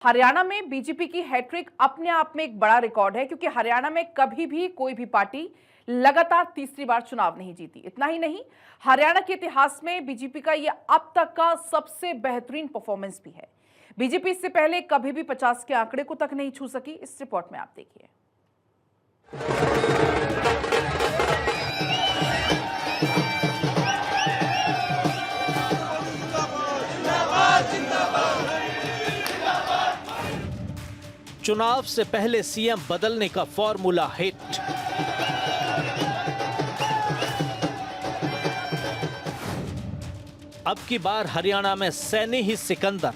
हरियाणा में बीजेपी की हैट्रिक अपने आप में एक बड़ा रिकॉर्ड है, क्योंकि हरियाणा में कभी भी कोई भी पार्टी लगातार तीसरी बार चुनाव नहीं जीती। इतना ही नहीं, हरियाणा के इतिहास में बीजेपी का यह अब तक का सबसे बेहतरीन परफॉर्मेंस भी है। बीजेपी इससे पहले कभी भी 50 के आंकड़े को तक नहीं छू सकी। इस रिपोर्ट में आप देखिए। चुनाव से पहले सीएम बदलने का फॉर्मूला हिट। अब की बार हरियाणा में सैनी ही सिकंदर।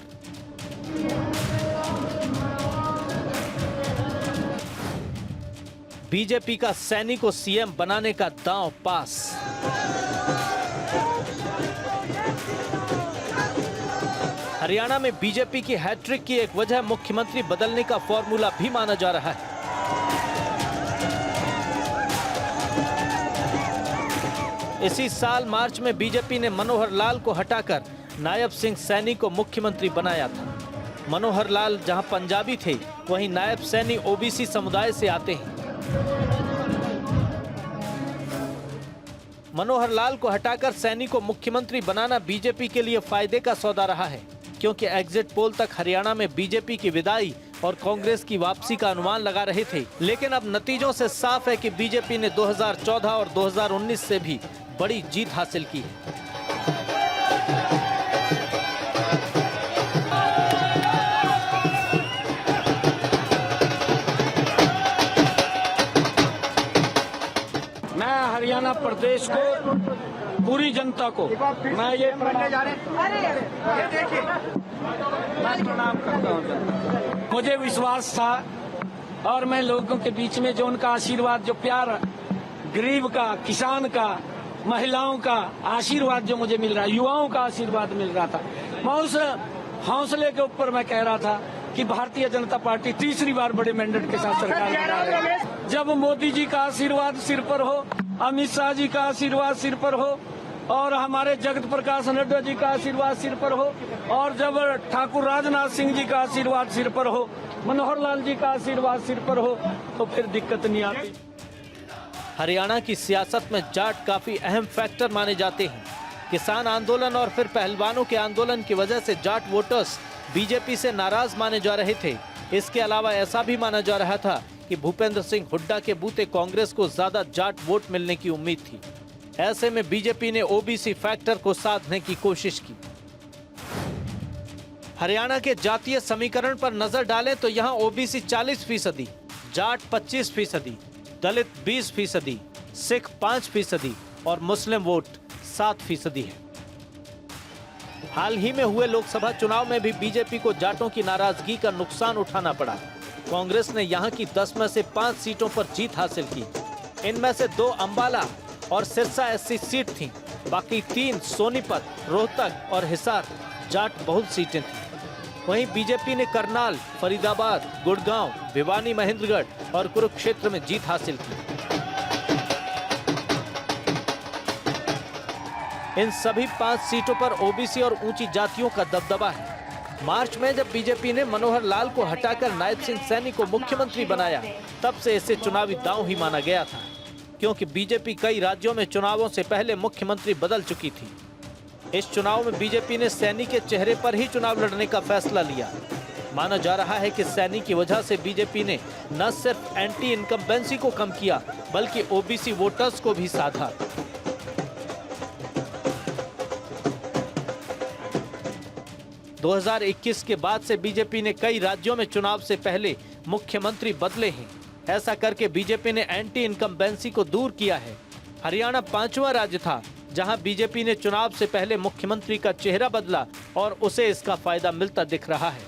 बीजेपी का सैनी को सीएम बनाने का दांव पास। हरियाणा में बीजेपी की हैट्रिक की एक वजह मुख्यमंत्री बदलने का फॉर्मूला भी माना जा रहा है। इसी साल मार्च में बीजेपी ने मनोहर लाल को हटाकर नायब सिंह सैनी को मुख्यमंत्री बनाया था। मनोहर लाल जहां पंजाबी थे, वहीं नायब सैनी ओबीसी समुदाय से आते हैं। मनोहर लाल को हटाकर सैनी को मुख्यमंत्री बनाना बीजेपी के लिए फायदे का सौदा रहा है, क्योंकि एग्जिट पोल तक हरियाणा में बीजेपी की विदाई और कांग्रेस की वापसी का अनुमान लगा रहे थे। लेकिन अब नतीजों से साफ है कि बीजेपी ने 2014 और 2019 से भी बड़ी जीत हासिल की है। मैं हरियाणा प्रदेश को, पूरी जनता को मैं ये प्रणाम करता हूँ। मुझे विश्वास था और मैं लोगों के बीच में जो उनका आशीर्वाद, जो प्यार, गरीब का, किसान का, महिलाओं का आशीर्वाद जो मुझे मिल रहा है, युवाओं का आशीर्वाद मिल रहा था, मैं उस हौसले के ऊपर मैं कह रहा था कि भारतीय जनता पार्टी तीसरी बार बड़े मैंडेट के साथ सरकार बना रही है। जब मोदी जी का आशीर्वाद सिर पर हो, अमित शाह जी का आशीर्वाद सिर पर हो और हमारे जगत प्रकाश नड्डा जी का आशीर्वाद सिर पर हो और जब ठाकुर राजनाथ सिंह जी का आशीर्वाद सिर पर हो, मनोहर लाल जी का आशीर्वाद सिर पर हो, तो फिर दिक्कत नहीं आती। हरियाणा की सियासत में जाट काफी अहम फैक्टर माने जाते हैं। किसान आंदोलन और फिर पहलवानों के आंदोलन की वजह से जाट वोटर्स बीजेपी से नाराज माने जा रहे थे। इसके अलावा ऐसा भी माना जा रहा था कि भूपेंद्र सिंह हुड्डा के बूते कांग्रेस को ज्यादा जाट वोट मिलने की उम्मीद थी। ऐसे में बीजेपी ने ओबीसी फैक्टर को साधने की कोशिश की। हरियाणा के जातीय समीकरण पर नजर डालें तो यहां ओबीसी 40%, जाट 25%, दलित 20%, सिख 5% और मुस्लिम वोट 7% है। हाल ही में हुए लोकसभा चुनाव में भी बीजेपी को जाटों की नाराजगी का नुकसान उठाना पड़ा। कांग्रेस ने यहां की 10 में से 5 सीटों पर जीत हासिल की। इनमें से 2 अंबाला और सिरसा एससी सीट थीं। बाकी 3 सोनीपत, रोहतक और हिसार जाट बहुल सीटें थीं। वहीं बीजेपी ने करनाल, फरीदाबाद, गुड़गांव, भिवानी, महेंद्रगढ़ और कुरुक्षेत्र में जीत हासिल की। इन सभी 5 सीटों पर ओबीसी और ऊंची जातियों का दबदबा है। मार्च में जब बीजेपी ने मनोहर लाल को हटाकर नायब सिंह सैनी को मुख्यमंत्री बनाया, तब से इसे चुनावी दांव ही माना गया था, क्योंकि बीजेपी कई राज्यों में चुनावों से पहले मुख्यमंत्री बदल चुकी थी। इस चुनाव में बीजेपी ने सैनी के चेहरे पर ही चुनाव लड़ने का फैसला लिया। माना जा रहा है कि सैनी की वजह से बीजेपी ने न सिर्फ एंटी इनकम्बेंसी को कम किया, बल्कि ओबीसी वोटर्स को भी साधा। दो 2021 के बाद से बीजेपी ने कई राज्यों में चुनाव से पहले मुख्यमंत्री बदले हैं। ऐसा करके बीजेपी ने एंटी इनकम्बेंसी को दूर किया है। हरियाणा 5वां राज्य था जहां बीजेपी ने चुनाव से पहले मुख्यमंत्री का चेहरा बदला और उसे इसका फायदा मिलता दिख रहा है।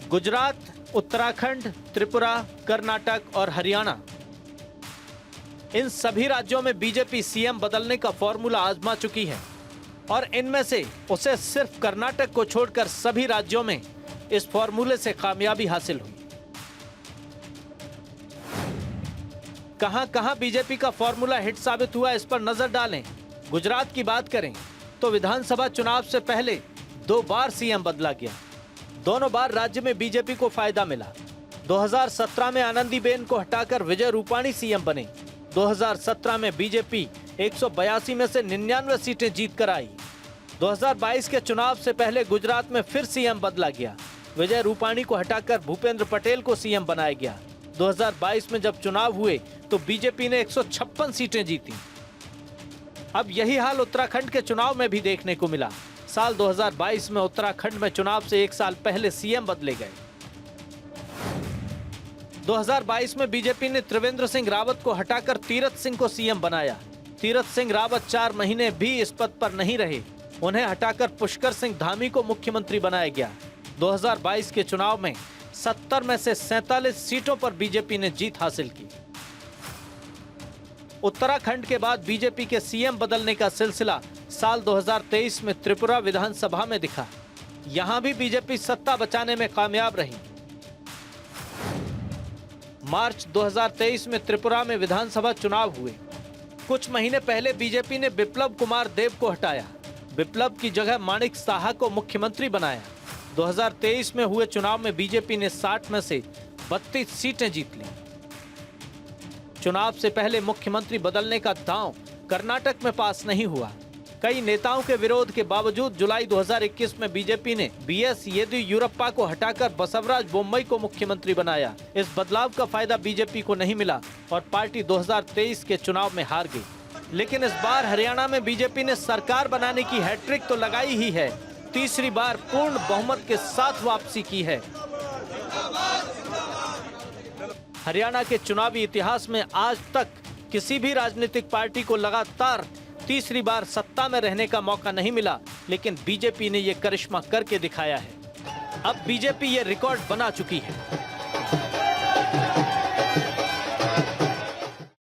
गुजरात, उत्तराखंड, त्रिपुरा, कर्नाटक और हरियाणा, इन सभी राज्यों में बीजेपी सीएम बदलने का फॉर्मूला आजमा चुकी है और इनमें से उसे सिर्फ कर्नाटक को छोड़कर सभी राज्यों में इस फॉर्मूले से कामयाबी हासिल हुई। कहां-कहां बीजेपी का फॉर्मूला हिट साबित हुआ, इस पर नजर डालें। गुजरात की बात करें तो विधानसभा चुनाव से पहले 2 बार सीएम बदला गया। दोनों बार राज्य में बीजेपी को फायदा मिला। 2017 में आनंदीबेन को हटाकर विजय रूपाणी सीएम बने। 2017 में बीजेपी 182 में से 99 सीटें जीत कर आई। 2022 के चुनाव से पहले गुजरात में फिर सीएम बदला गया। विजय रूपाणी को हटाकर भूपेंद्र पटेल को सीएम बनाया गया। 2022 में जब चुनाव हुए तो बीजेपी ने 156 सीटें जीती। अब यही हाल उत्तराखंड के चुनाव में भी देखने को मिला। साल 2022 में उत्तराखंड में चुनाव से एक साल पहले सीएम बदले गए। 2022 में बीजेपी ने त्रिवेंद्र सिंह रावत को हटाकर तीरथ सिंह को सीएम बनाया। तीरथ सिंह रावत 4 महीने भी इस पद पर नहीं रहे। उन्हें हटाकर पुष्कर सिंह धामी को मुख्यमंत्री बनाया गया। 2022 के चुनाव में 70 में से 47 सीटों पर बीजेपी ने जीत हासिल की। उत्तराखंड के बाद बीजेपी के सीएम बदलने का सिलसिला साल 2023 में त्रिपुरा विधानसभा में दिखा। यहां भी बीजेपी सत्ता बचाने में कामयाब रही। मार्च 2023 में त्रिपुरा में विधानसभा चुनाव हुए। कुछ महीने पहले बीजेपी ने बिप्लब कुमार देब को हटाया। बिप्लब की जगह माणिक साहा को मुख्यमंत्री बनाया। 2023 में हुए चुनाव में बीजेपी ने 60 में से 32 सीटें जीत ली। चुनाव से पहले मुख्यमंत्री बदलने का दांव कर्नाटक में पास नहीं हुआ। कई नेताओं के विरोध के बावजूद जुलाई 2021 में बीजेपी ने बीएस येदियुरप्पा को हटाकर बसवराज बोम्मई को मुख्यमंत्री बनाया। इस बदलाव का फायदा बीजेपी को नहीं मिला और पार्टी 2023 के चुनाव में हार गई। लेकिन इस बार हरियाणा में बीजेपी ने सरकार बनाने की हैट्रिक तो लगाई ही है। तीसरी बार पूर्ण बहुमत के साथ वापसी की है। हरियाणा के चुनावी इतिहास में आज तक किसी भी राजनीतिक पार्टी को लगातार तीसरी बार सत्ता में रहने का मौका नहीं मिला, लेकिन बीजेपी ने यह करिश्मा करके दिखाया है। अब बीजेपी ये रिकॉर्ड बना चुकी है।